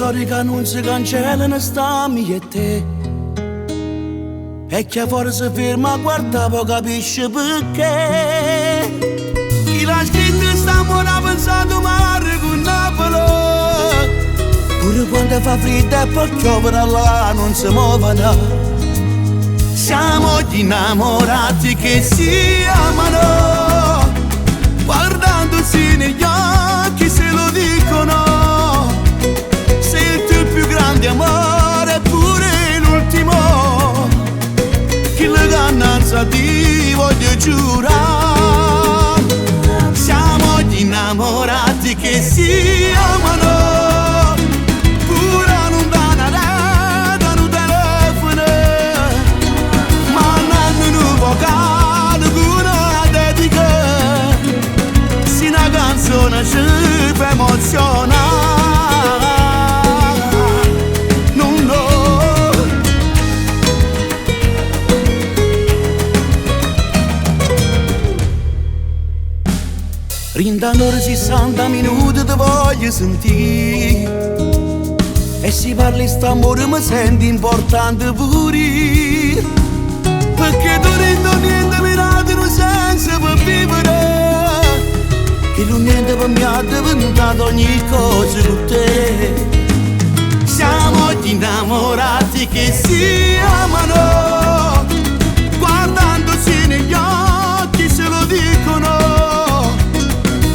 storie che non si cancellano sta io e te. E chi forse ferma guarda poi capisce perché. Chi l'ha scritto sta amore ha pensato male con Napoli. Pure quando fa freddo e poi piove là non si muovono. Siamo gli innamorati che si amano, guardandosi negli occhi se lo dicono. Sei il tuo più grande amore, pure l'ultimo. Chi le cannanza ti voglio giurare. Siamo gli innamorati che si amano, pure non danno rete, non telefono, ma hanno un vocale con una dedica. Se una canzone ci fa emozionare, non no. Rindano 60 minuti ti voglio sentire. E se parli st'amore mi senti importante pure. Perché tu non niente mirate un senso per vivere. Che non niente per me ha diventato ogni cosa con te. Siamo gli innamorati che si amano, guardandosi negli occhi se lo dicono.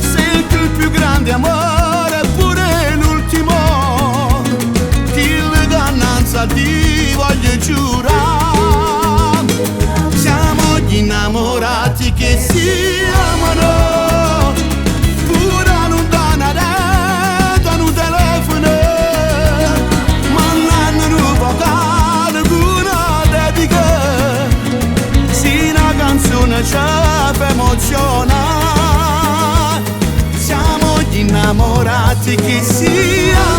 Sei il tuo più grande amore, pure l'ultimo. Chi le cannanza ti voglio giurare. Siamo gli innamorati che si amano, pure non danno rete, non telefono, ma hanno un vocale con una dedica. Se una canzone ci fa emozionare, siamo gli innamorati che si amano.